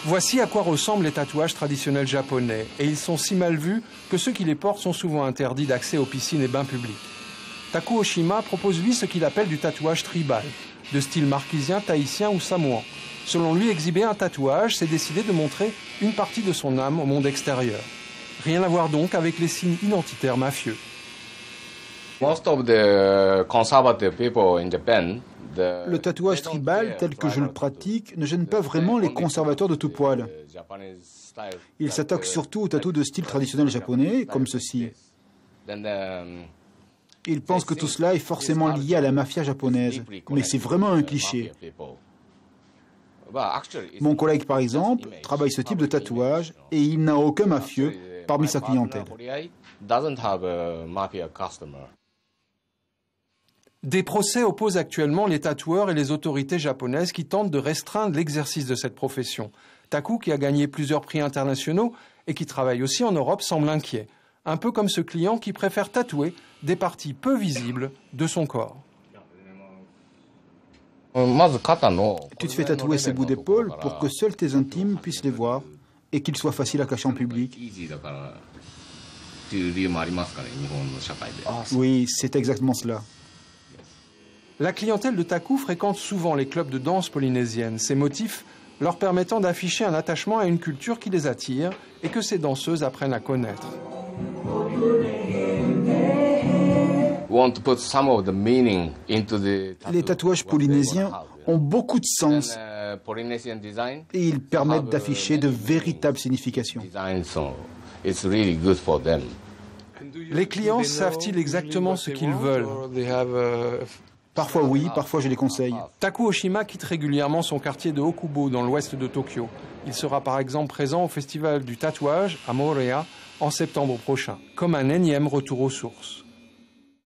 Voici à quoi ressemblent les tatouages traditionnels japonais, et ils sont si mal vus que ceux qui les portent sont souvent interdits d'accès aux piscines et bains publics. Taku Oshima propose lui ce qu'il appelle du tatouage tribal, de style marquisien, tahitien ou samoan. Selon lui, exhiber un tatouage, c'est décider de montrer une partie de son âme au monde extérieur. Rien à voir donc avec les signes identitaires mafieux. Le tatouage tribal, tel que je le pratique, ne gêne pas vraiment les conservateurs de tout poil. Ils s'attaquent surtout aux tatous de style traditionnel japonais, comme ceci. Ils pensent que tout cela est forcément lié à la mafia japonaise, mais c'est vraiment un cliché. Mon collègue, par exemple, travaille ce type de tatouage et il n'a aucun mafieux parmi sa clientèle. Des procès opposent actuellement les tatoueurs et les autorités japonaises qui tentent de restreindre l'exercice de cette profession. Taku, qui a gagné plusieurs prix internationaux et qui travaille aussi en Europe, semble inquiet. Un peu comme ce client qui préfère tatouer des parties peu visibles de son corps. Tu te fais tatouer ces bouts d'épaule pour que seuls tes intimes puissent les voir et qu'ils soient faciles à cacher en public. Oui, c'est exactement cela. La clientèle de Taku fréquente souvent les clubs de danse polynésiennes, ces motifs leur permettant d'afficher un attachement à une culture qui les attire et que ces danseuses apprennent à connaître. Les tatouages polynésiens ont beaucoup de sens et ils permettent d'afficher de véritables significations. Les clients savent-ils exactement ce qu'ils veulent? Parfois oui, parfois je les conseille. Taku Oshima quitte régulièrement son quartier de Okubo dans l'ouest de Tokyo. Il sera par exemple présent au festival du tatouage à Moorea en septembre prochain, comme un énième retour aux sources.